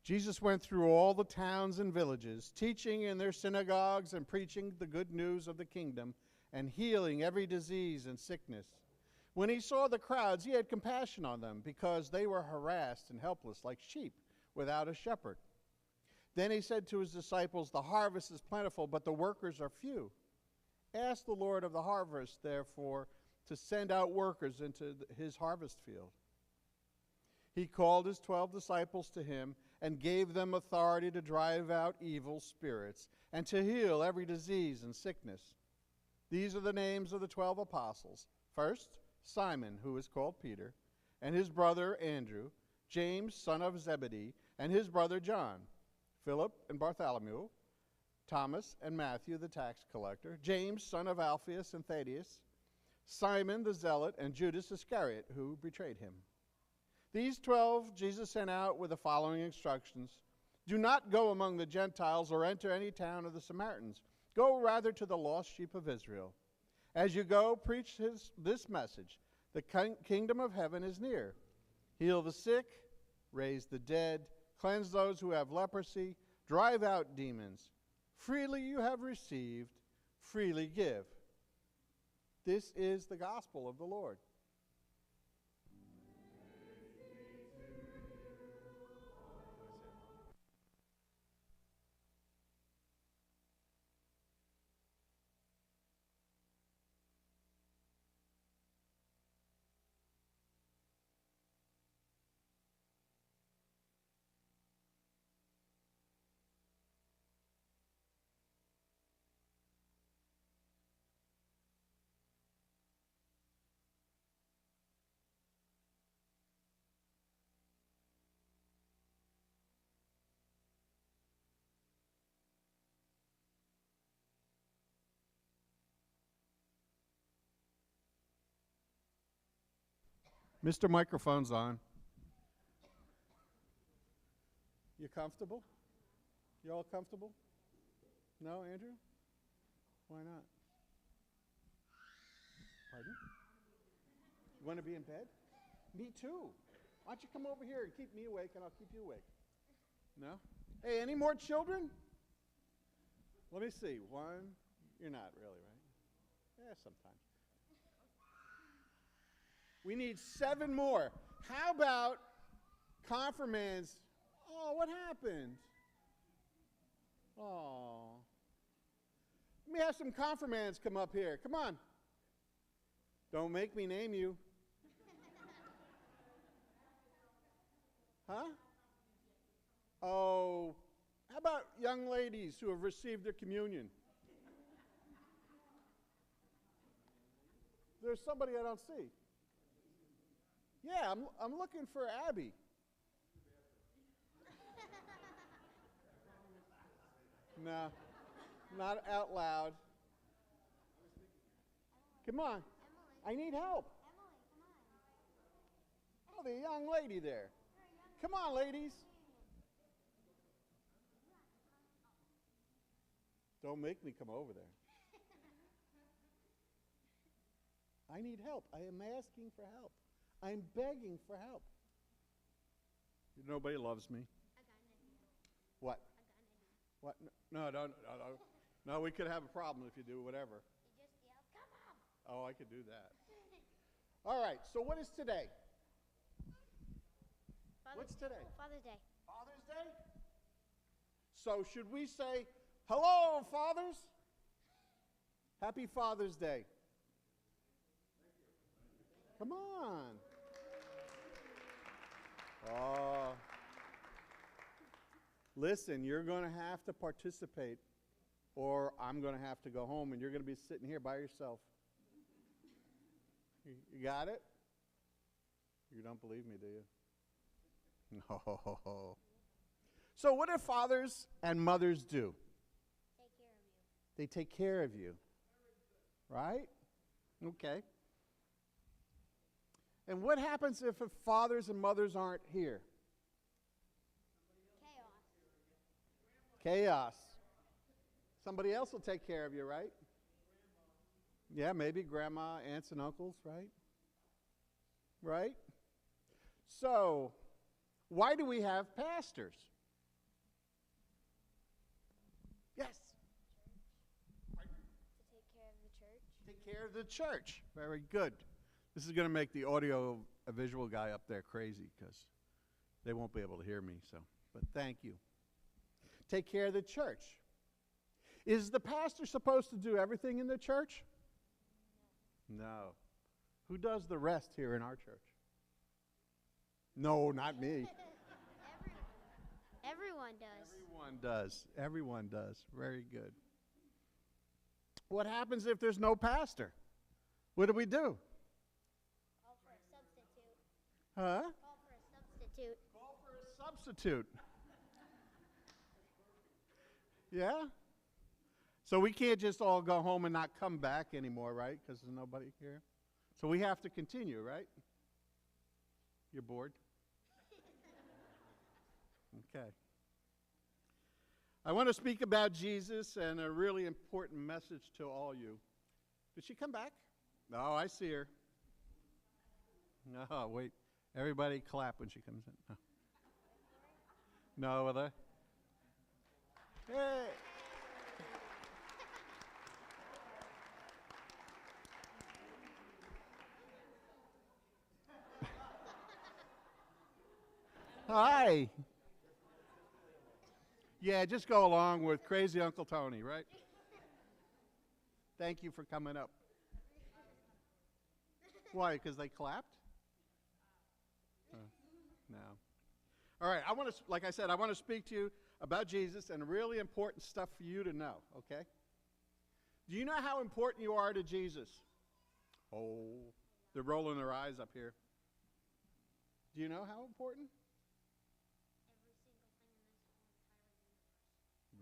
Jesus went through all the towns and villages, teaching in their synagogues and preaching the good news of the kingdom and healing every disease and sickness. When he saw the crowds, he had compassion on them because they were harassed and helpless like sheep without a shepherd. Then he said to his disciples, "The harvest is plentiful, but the workers are few. Ask the Lord of the harvest, therefore, to send out workers into his harvest field." He called his 12 disciples to him and gave them authority to drive out evil spirits and to heal every disease and sickness. These are the names of the 12 apostles. First, Simon, who is called Peter, and his brother Andrew, James, son of Zebedee, and his brother John, Philip and Bartholomew, Thomas and Matthew the tax collector, James, son of Alphaeus and Thaddeus, Simon the zealot, and Judas Iscariot, who betrayed him. These 12 Jesus sent out with the following instructions: "Do not go among the Gentiles or enter any town of the Samaritans. Go rather to the lost sheep of Israel. As you go, preach this message: the kingdom of heaven is near. Heal the sick, raise the dead, cleanse those who have leprosy, drive out demons. Freely you have received, freely give." This is the gospel of the Lord. Mr. Microphone's on. You comfortable? You all comfortable? No, Andrew? Why not? Pardon? You want to be in bed? Me too. Why don't you come over here and keep me awake and I'll keep you awake? No? Hey, any more children? Let me see. One. You're not really, right? Yeah, sometimes. We need 7 more. How about confirmands? Oh, what happened? Oh. Let me have some confirmands come up here. Come on. Don't make me name you. Huh? Oh, how about young ladies who have received their communion? There's somebody I don't see. Yeah, I'm looking for Abby. No, not out loud. Come on. I need help. Oh, the young lady there. Come on, ladies. Don't make me come over there. I need help. I am asking for help. I'm begging for help. Nobody loves me. What? What? No, we could have a problem if you do whatever. You just yell, "Come on!" Oh, I could do that. All right, so what is today? What's today? Father's Day. Father's Day? So should we say, "Hello, fathers"? Happy Father's Day. Come on. Oh. Listen, you're going to have to participate, or I'm going to have to go home, and you're going to be sitting here by yourself. You got it? You don't believe me, do you? No. So what do fathers and mothers do? Take care of you. They take care of you. Right? Okay. And what happens if fathers and mothers aren't here? Chaos. Somebody else will take care of you, right? Yeah, maybe grandma, aunts and uncles, right? Right? So, why do we have pastors? care of the church. Very good. This is going to make the audio visual guy up there crazy because they won't be able to hear me. But thank you. Take care of the church. Is the pastor supposed to do everything in the church? No. Who does the rest here in our church? No, not me. Everyone does. Everyone does. Everyone does. Very good. What happens if there's no pastor? What do we do? Call for a substitute. Huh? Call for a substitute. Call for a substitute. Yeah? So we can't just all go home and not come back anymore, right? Because there's nobody here. So we have to continue, right? You're bored? Okay. I want to speak about Jesus and a really important message to all you. Did she come back? No, I see her. No, wait. Everybody clap when she comes in. No, other. Hey. Hi. Yeah, just go along with crazy Uncle Tony, right? Thank you for coming up. Why? Because they clapped? No. All right, like I said, I want to speak to you about Jesus and really important stuff for you to know, okay? Do you know how important you are to Jesus? Oh, they're rolling their eyes up here. Do you know how important?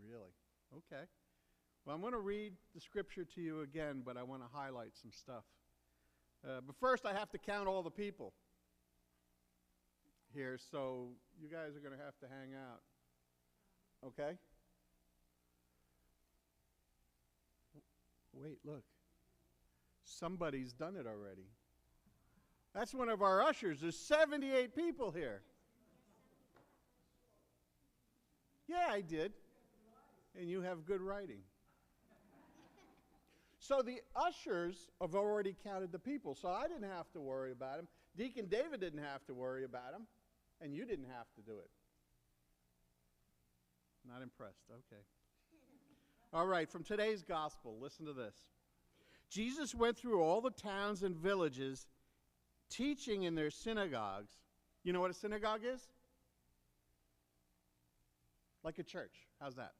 Really? Okay. Well, I'm going to read the scripture to you again, but I want to highlight some stuff. But first, I have to count all the people here, so you guys are going to have to hang out. Okay? Wait, look. Somebody's done it already. That's one of our ushers. There's 78 people here. Yeah, I did. And you have good writing. So the ushers have already counted the people, so I didn't have to worry about them. Deacon David didn't have to worry about them, and you didn't have to do it. Not impressed, okay. All right, from today's gospel, listen to this. Jesus went through all the towns and villages, teaching in their synagogues. You know what a synagogue is? Like a church. How's that?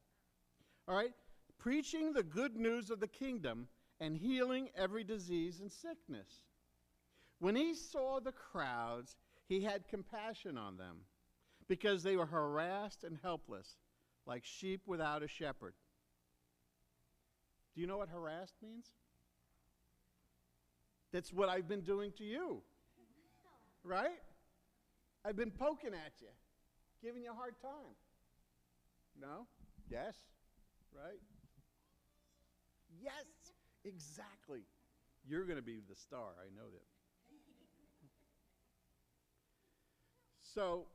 All right? Preaching the good news of the kingdom and healing every disease and sickness. When he saw the crowds, he had compassion on them because they were harassed and helpless, like sheep without a shepherd. Do you know what harassed means? That's what I've been doing to you. Right? I've been poking at you, giving you a hard time. No? Yes? Right? Yes, exactly. You're going to be the star, I know that. So,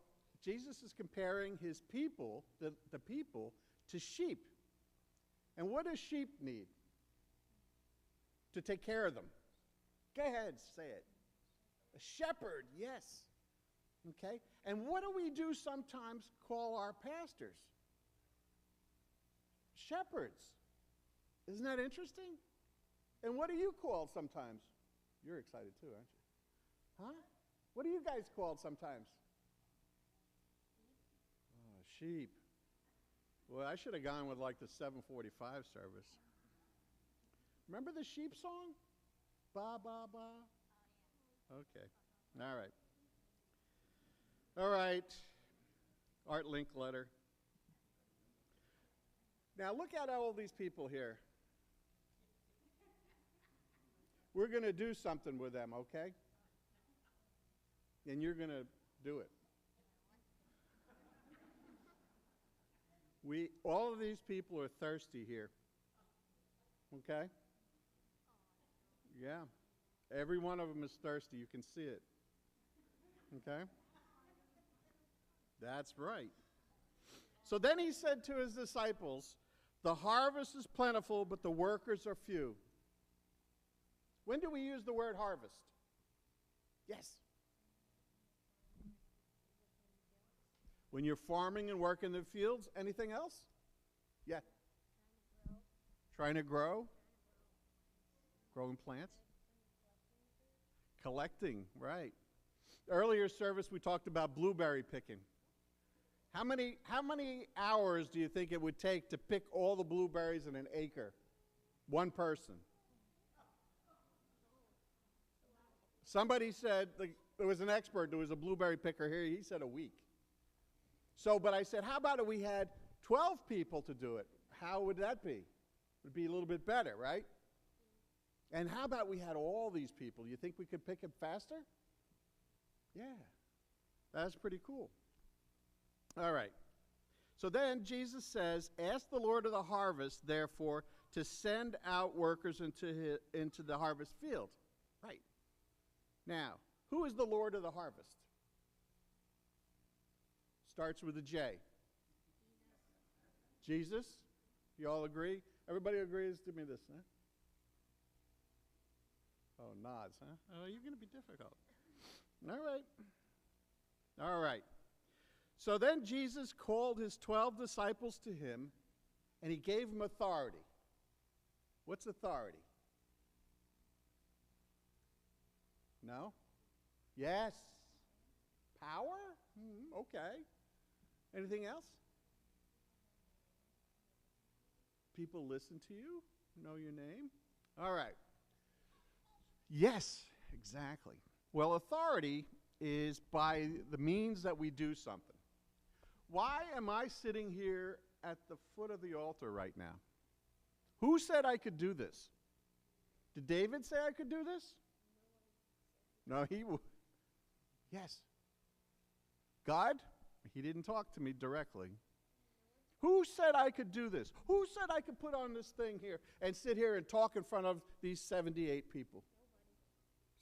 Jesus is comparing his people, the people, to sheep. And what does sheep need? To take care of them. Go ahead, say it. A shepherd, yes. Okay? And what do we do sometimes call our pastors? Shepherds. Isn't that interesting? And what are you called sometimes? You're excited too, aren't you? Huh? What are you guys called sometimes? Oh, sheep. Well, I should have gone with like the 7:45 service. Remember the sheep song? Ba, ba, ba. Okay. All right. All right. Art Linkletter. Now look at all these people here. We're going to do something with them, okay? And you're going to do it. All of these people are thirsty here. Okay? Yeah. Every one of them is thirsty. You can see it. Okay? That's right. So then he said to his disciples, "The harvest is plentiful, but the workers are few." When do we use the word harvest? Yes. When you're farming and working the fields. Anything else? Yeah. Trying to grow. Growing plants. Collecting, right. Earlier service we talked about blueberry picking. How many hours do you think it would take to pick all the blueberries in an acre? One person. Somebody said, there was an expert, there was a blueberry picker here, he said a week. So, but I said, how about if we had 12 people to do it? How would that be? It would be a little bit better, right? And how about we had all these people? You think we could pick it faster? Yeah, that's pretty cool. All right. So then Jesus says, ask the Lord of the harvest, therefore, to send out workers into the harvest field. Right. Now, who is the Lord of the harvest? Starts with a J. Jesus? You all agree? Everybody agrees? Give me this, huh? Oh, nods, huh? Oh, you're going to be difficult. All right. All right. So then Jesus called his 12 disciples to him, and he gave them authority. What's authority? No? Yes. Power? Okay. Anything else? People listen to you, know your name. All right. Yes, exactly. Well, authority is by the means that we do something. Why am I sitting here at the foot of the altar right now? Who said I could do this? Did David say I could do this? No, yes. God? He didn't talk to me directly. Who said I could do this? Who said I could put on this thing here and sit here and talk in front of these 78 people?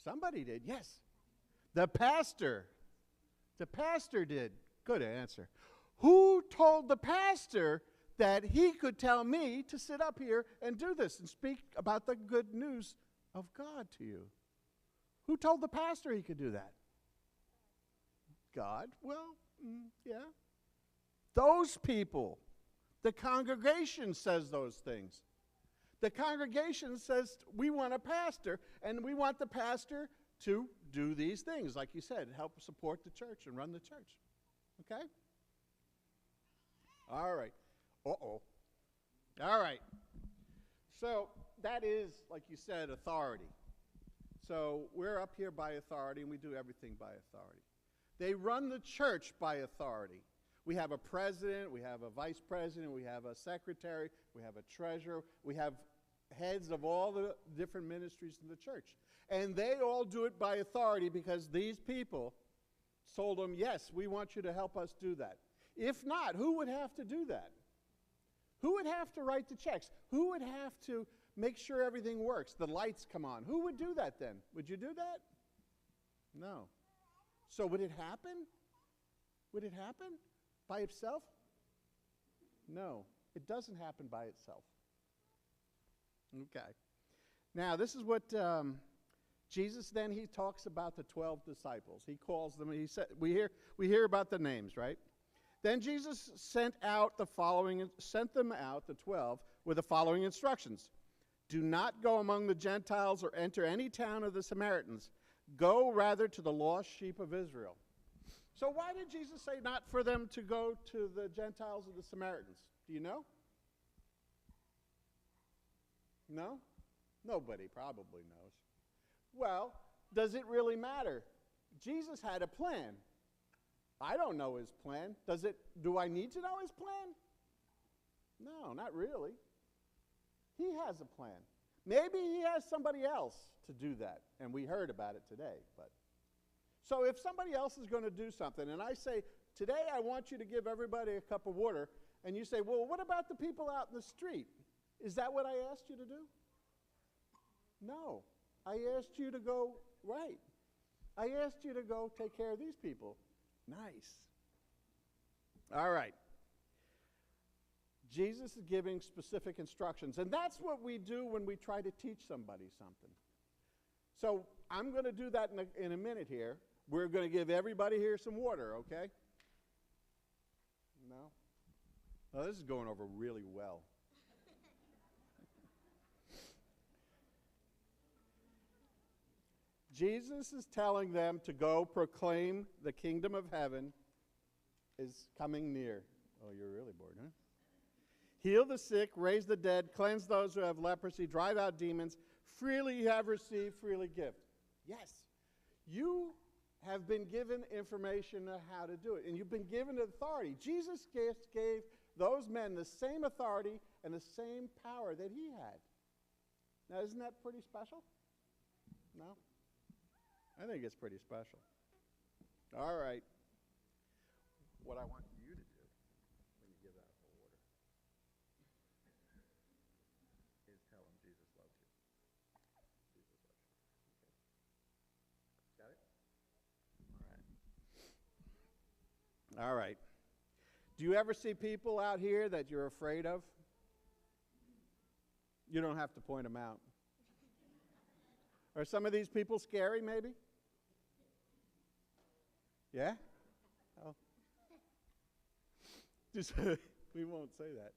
Somebody did, yes. The pastor. The pastor did. Good answer. Who told the pastor that he could tell me to sit up here and do this and speak about the good news of God to you? Who told the pastor he could do that? God? Well, yeah. Those people. The congregation says those things. The congregation says we want a pastor, and we want the pastor to do these things, like you said, help support the church and run the church. Okay? All right. Uh-oh. All right. So that is, like you said, authority. So we're up here by authority, and we do everything by authority. They run the church by authority. We have a president, we have a vice president, we have a secretary, we have a treasurer, we have heads of all the different ministries in the church. And they all do it by authority because these people told them, yes, we want you to help us do that. If not, who would have to do that? Who would have to write the checks? Who would have to make sure everything works, the lights come on? Who would do that then? Would you do that? No. So would it happen? Would it happen by itself? No, it doesn't happen by itself. Okay. Now, this is what Jesus then, he talks about the 12 disciples. He calls them, he said, we hear about the names, right? Then Jesus sent them out, the 12, with the following instructions. Do not go among the Gentiles or enter any town of the Samaritans. Go rather to the lost sheep of Israel. So why did Jesus say not for them to go to the Gentiles or the Samaritans? Do you know? No? Nobody probably knows. Well, does it really matter? Jesus had a plan. I don't know his plan. Do I need to know his plan? No, not really. He has a plan. Maybe he has somebody else to do that, and we heard about it today. So if somebody else is going to do something, and I say, today I want you to give everybody a cup of water, and you say, well, what about the people out in the street? Is that what I asked you to do? No. I asked you to go, right. I asked you to go take care of these people. Nice. All right. Jesus is giving specific instructions, and that's what we do when we try to teach somebody something. So I'm going to do that in a minute here. We're going to give everybody here some water, okay? No? Oh, this is going over really well. Jesus is telling them to go proclaim the kingdom of heaven is coming near. Oh, you're really bored, huh? Heal the sick, raise the dead, cleanse those who have leprosy, drive out demons. Freely you have received, freely give. Yes, you have been given information on how to do it, and you've been given authority. Jesus gave those men the same authority and the same power that he had. Now, isn't that pretty special? No? I think it's pretty special. All right. What I want you to do when you give out the water is tell them Jesus loves you. Jesus loves you. Okay. Got it? All right. All right. Do you ever see people out here that you're afraid of? You don't have to point them out. Are some of these people scary, maybe? Yeah? Oh. Just we won't say that.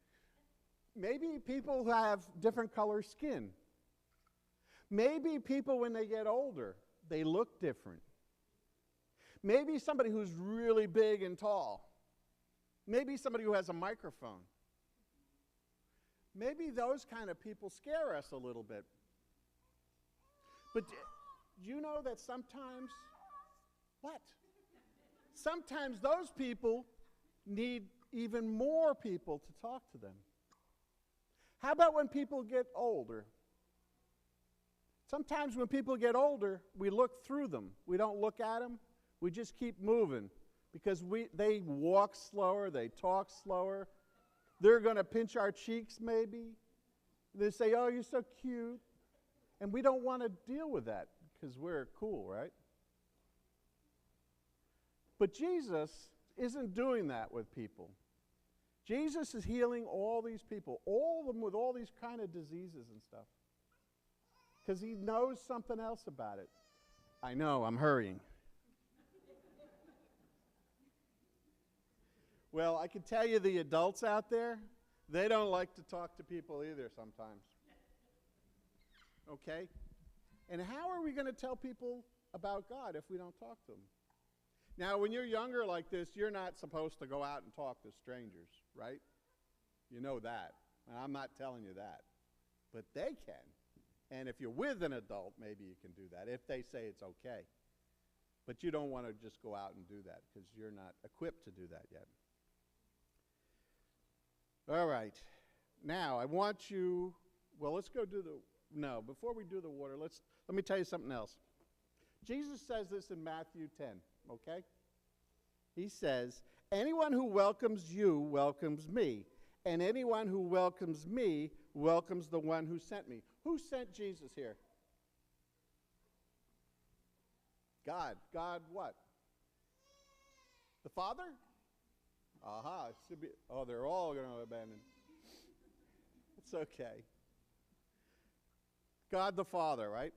Maybe people who have different color skin. Maybe people, when they get older, they look different. Maybe somebody who's really big and tall. Maybe somebody who has a microphone. Maybe those kind of people scare us a little bit. But do you know that sometimes, what? Sometimes those people need even more people to talk to them. How about when people get older? Sometimes when people get older, we look through them. We don't look at them. We just keep moving because they walk slower, they talk slower. They're going to pinch our cheeks maybe. They say, "Oh, you're so cute." And we don't want to deal with that because we're cool, right? But Jesus isn't doing that with people. Jesus is healing all these people, all of them with all these kind of diseases and stuff. Because he knows something else about it. I know, I'm hurrying. Well, I can tell you the adults out there, they don't like to talk to people either sometimes. Okay? And how are we going to tell people about God if we don't talk to them? Now, when you're younger like this, you're not supposed to go out and talk to strangers, right? You know that. And I'm not telling you that. But they can. And if you're with an adult, maybe you can do that, if they say it's okay. But you don't want to just go out and do that because you're not equipped to do that yet. All right. Now, I want you, well, let's go do before we do the water, let me tell you something else. Jesus says this in Matthew 10, okay? He says, "Anyone who welcomes you welcomes me, and anyone who welcomes me welcomes the one who sent me." Who sent Jesus here? God. God what? The Father? Aha. It should be, they're all going to abandon. It's okay. God the Father, right?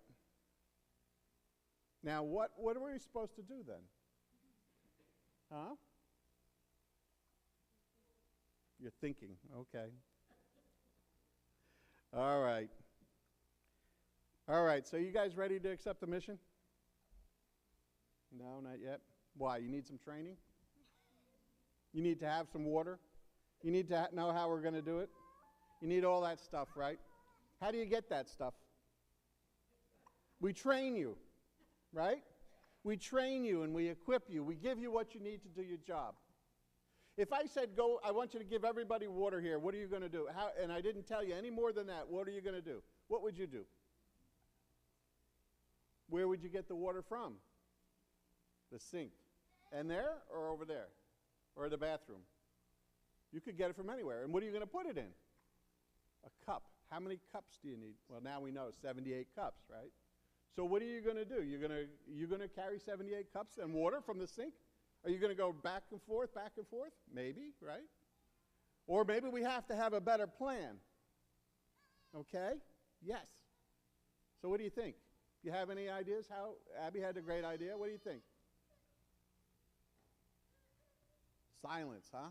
Now, what are we supposed to do then? Huh? You're thinking, okay. All right. All right, so you guys ready to accept the mission? No, not yet. Why? You need some training? You need to have some water? You need to know how we're going to do it? You need all that stuff, right? How do you get that stuff? We train you, right? We train you and we equip you. We give you what you need to do your job. If I said, go, I want you to give everybody water here, what are you going to do? And I didn't tell you any more than that, what are you going to do? What would you do? Where would you get the water from? The sink. And there or over there? Or the bathroom? You could get it from anywhere. And what are you going to put it in? A cup. How many cups do you need? Well, now we know 78 cups, right? So what are you going to do? You're going to carry 78 cups and water from the sink? Are you going to go back and forth? Maybe, right? Or maybe we have to have a better plan. Okay? Yes. So what do you think? You have any ideas how? Abby had a great idea. What do you think? Silence, huh?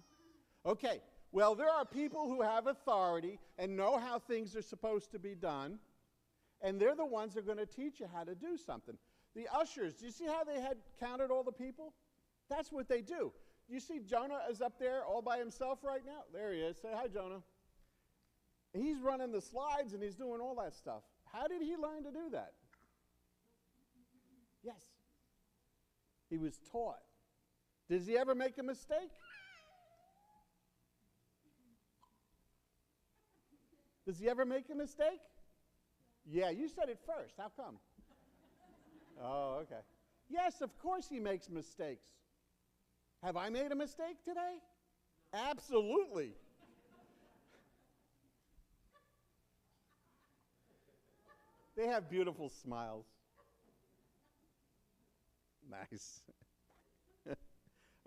Okay. Well, there are people who have authority and know how things are supposed to be done, and they're the ones that are going to teach you how to do something. The ushers, do you see how they had counted all the people? That's what they do. You see Jonah is up there all by himself right now? There he is. Say hi, Jonah. He's running the slides and he's doing all that stuff. How did he learn to do that? Yes. He was taught. Does he ever make a mistake? Does he ever make a mistake? Yeah, you said it first. How come? Oh, okay. Yes, of course he makes mistakes. Have I made a mistake today? Absolutely. They have beautiful smiles. Nice.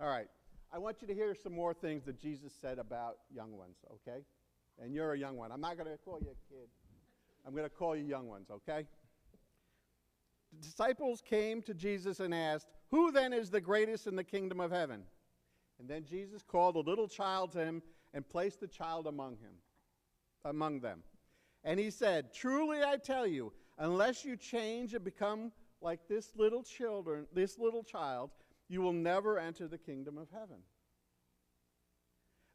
All right. I want you to hear some more things that Jesus said about young ones, okay? And you're a young one. I'm not going to call you a kid. I'm going to call you young ones, okay? The disciples came to Jesus and asked, "Who then is the greatest in the kingdom of heaven?" And then Jesus called a little child to him and placed the child among them. And he said, "Truly I tell you, unless you change and become like this little child, you will never enter the kingdom of heaven.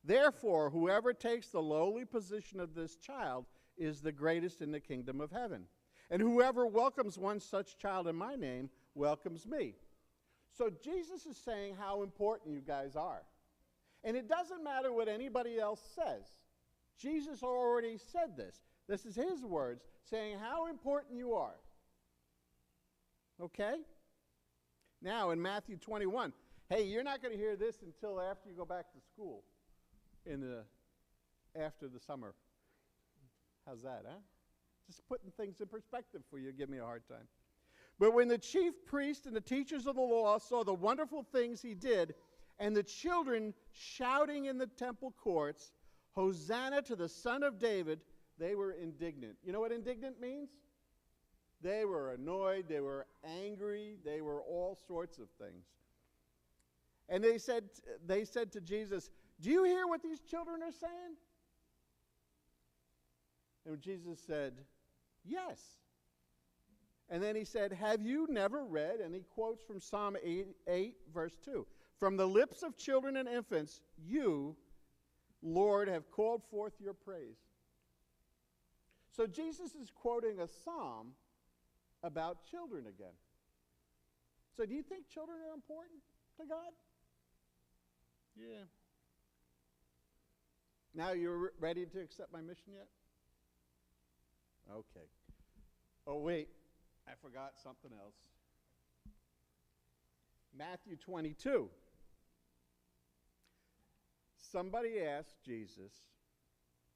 Therefore, whoever takes the lowly position of this child is the greatest in the kingdom of heaven. And whoever welcomes one such child in my name welcomes me." So Jesus is saying how important you guys are. And it doesn't matter what anybody else says. Jesus already said this. This is his words saying how important you are. Okay? Now in Matthew 21, hey, you're not going to hear this until after you go back to school after the summer. How's that, huh? Just putting things in perspective for you. Give me a hard time. But when the chief priests and the teachers of the law saw the wonderful things he did, and the children shouting in the temple courts, "Hosanna to the Son of David," they were indignant. You know what indignant means? They were annoyed, they were angry, they were all sorts of things. And they said to Jesus, "Do you hear what these children are saying?" And Jesus said, "Yes." And then he said, "Have you never read?" And he quotes from Psalm 8 verse 2. "From the lips of children and infants, you, Lord, have called forth your praise." So Jesus is quoting a psalm about children again. So do you think children are important to God? Yeah. Now you're ready to accept my mission yet? Okay. Oh, wait. I forgot something else. Matthew 22. Somebody asked Jesus,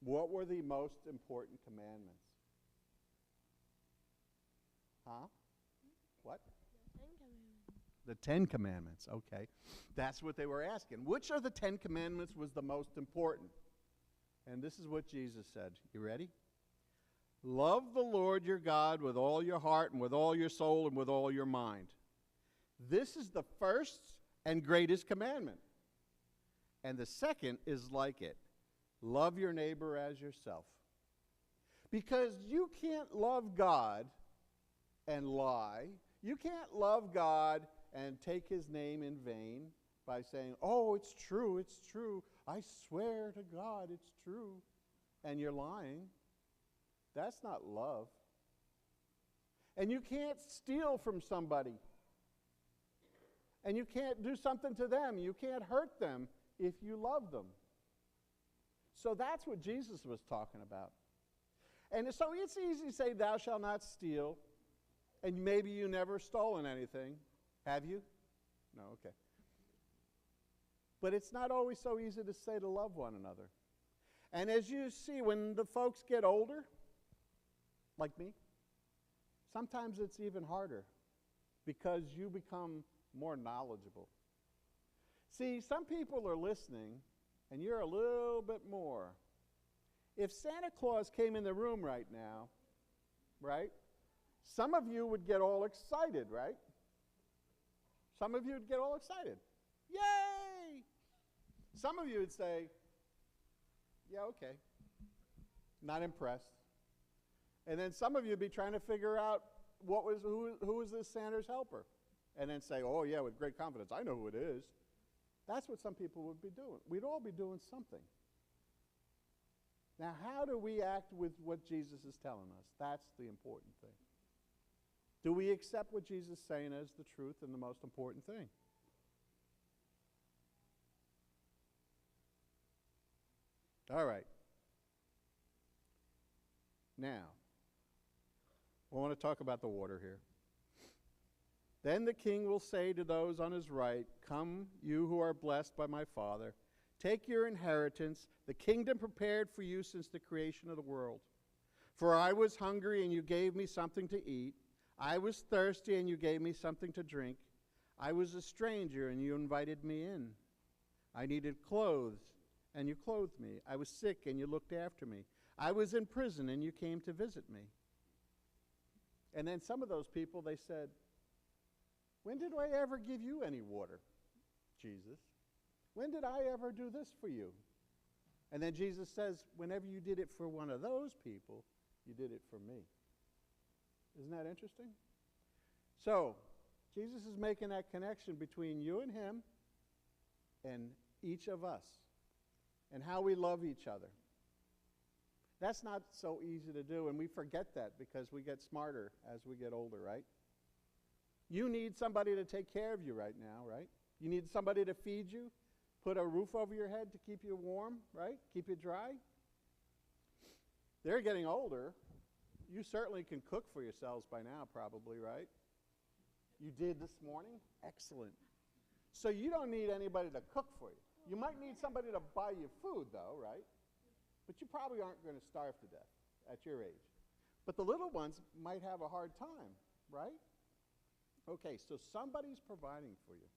what were the most important commandments? Huh? What? The 10 Commandments. Okay. That's what they were asking. Which of the 10 Commandments was the most important? And this is what Jesus said. You ready? "Love the Lord your God with all your heart and with all your soul and with all your mind. This is the first and greatest commandment. And the second is like it. Love your neighbor as yourself." Because you can't love God and lie. You can't love God and take his name in vain by saying, "Oh, it's true, it's true. I swear to God it's true." And you're lying. That's not love. And you can't steal from somebody. And you can't do something to them. You can't hurt them if you love them. So that's what Jesus was talking about. And so it's easy to say, "Thou shalt not steal," and maybe you never stolen anything. Have you? No, okay. But it's not always so easy to say to love one another. And as you see, when the folks get older, like me, sometimes it's even harder because you become more knowledgeable. See, some people are listening, and you're a little bit more. If Santa Claus came in the room right now, right? Some of you would get all excited, right? Some of you would get all excited. Yay! Some of you would say, yeah, okay. Not impressed. And then some of you would be trying to figure out who was this Santa's helper? And then say, oh, yeah, with great confidence, I know who it is. That's what some people would be doing. We'd all be doing something. Now, how do we act with what Jesus is telling us? That's the important thing. Do we accept what Jesus is saying as the truth and the most important thing? All right. Now, I want to talk about the water here. Then the king will say to those on his right, come, you who are blessed by my Father, take your inheritance, the kingdom prepared for you since the creation of the world. For I was hungry, and you gave me something to eat. I was thirsty, and you gave me something to drink. I was a stranger, and you invited me in. I needed clothes, and you clothed me. I was sick, and you looked after me. I was in prison, and you came to visit me. And then some of those people, they said, when did I ever give you any water, Jesus? When did I ever do this for you? And then Jesus says, whenever you did it for one of those people, you did it for me. Isn't that interesting? So, Jesus is making that connection between you and him and each of us and how we love each other. That's not so easy to do, and we forget that because we get smarter as we get older, right? You need somebody to take care of you right now, right? You need somebody to feed you, put a roof over your head to keep you warm, right? Keep you dry. They're getting older. You certainly can cook for yourselves by now, probably, right? You did this morning? Excellent. So you don't need anybody to cook for you. You might need somebody to buy you food, though, right? But you probably aren't going to starve to death at your age. But the little ones might have a hard time, right? Okay, so somebody's providing for you.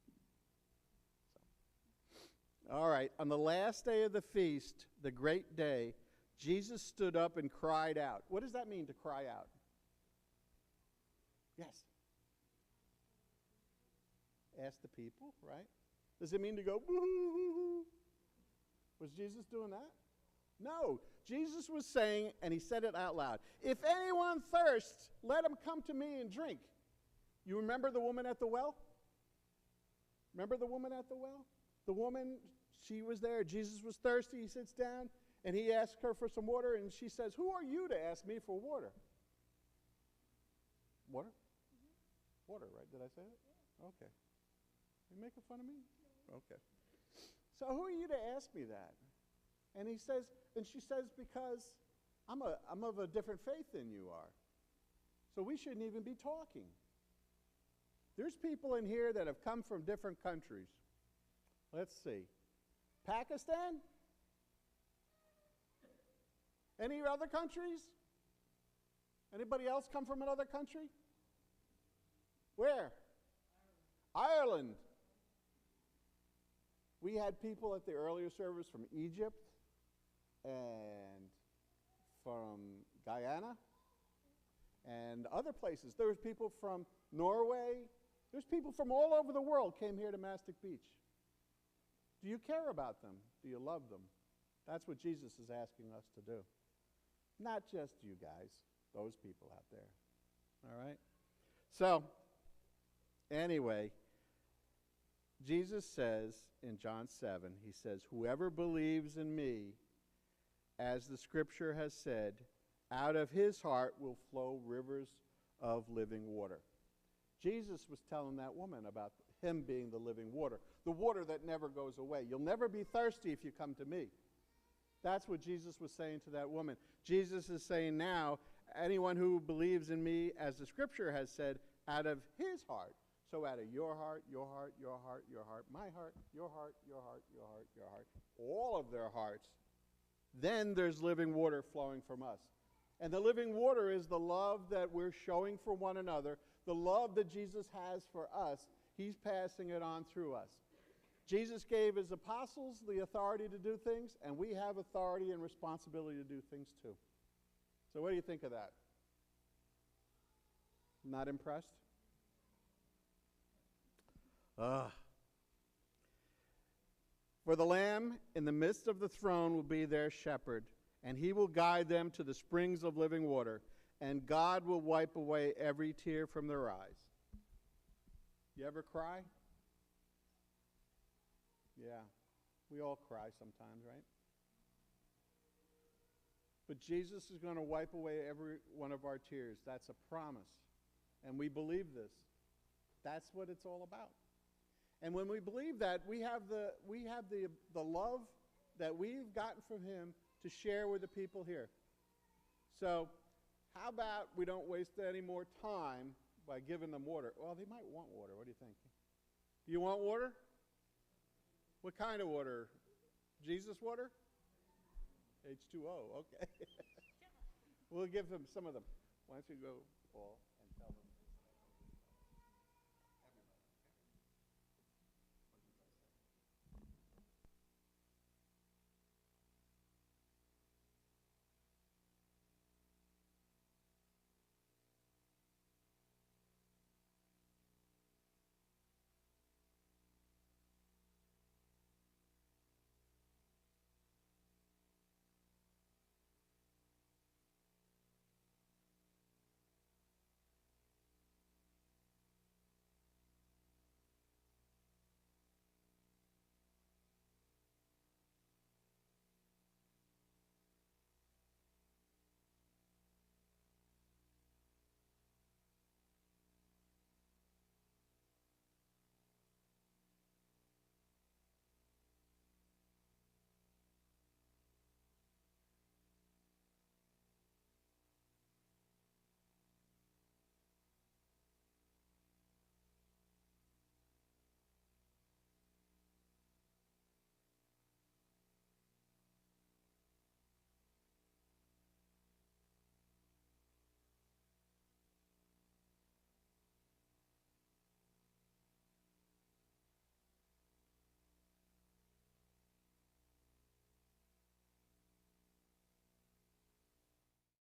All right, on the last day of the feast, the great day, Jesus stood up and cried out. What does that mean, to cry out? Yes. Ask the people, right? Does it mean to go, boo-hoo-hoo-hoo? Was Jesus doing that? No. Jesus was saying, and he said it out loud, if anyone thirsts, let him come to me and drink. You remember the woman at the well? Remember the woman at the well? The woman, she was there. Jesus was thirsty. He sits down, and he asks her for some water, and she says, who are you to ask me for water? Water? Mm-hmm. Water, right? Did I say it? Yeah. Okay. You making fun of me? Okay. So who are you to ask me that? And he says, and she says, because I'm of a different faith than you are. So we shouldn't even be talking. There's people in here that have come from different countries. Let's see. Pakistan? Any other countries? Anybody else come from another country? Where? Ireland. We had people at the earlier service from Egypt and from Guyana and other places. There was people from Norway. There's people from all over the world came here to Mastic Beach. Do you care about them? Do you love them? That's what Jesus is asking us to do. Not just you guys, those people out there. All right? So, anyway, Jesus says in John 7, he says, whoever believes in me, as the scripture has said, out of his heart will flow rivers of living water. Jesus was telling that woman about him being the living water, the water that never goes away. You'll never be thirsty if you come to me. That's what Jesus was saying to that woman. Jesus is saying now, anyone who believes in me, as the scripture has said, out of his heart. So out of your heart, your heart, your heart, your heart, my heart, your heart, your heart, your heart, your heart, all of their hearts, then there's living water flowing from us. And the living water is the love that we're showing for one another, the love that Jesus has for us. He's passing it on through us. Jesus gave his apostles the authority to do things, and we have authority and responsibility to do things too. So what do you think of that? Not impressed? Ugh. For the Lamb in the midst of the throne will be their shepherd, and he will guide them to the springs of living water, and God will wipe away every tear from their eyes. You ever cry? Yeah, we all cry sometimes, right? But Jesus is going to wipe away every one of our tears. That's a promise. And we believe this. That's what it's all about. And when we believe that, we have the love that we've gotten from him to share with the people here. So how about we don't waste any more time by giving them water? Well, they might want water. What do you think? Do you want water? What kind of water? Jesus water? H2O, okay. We'll give them some of them. Why don't you go, Paul?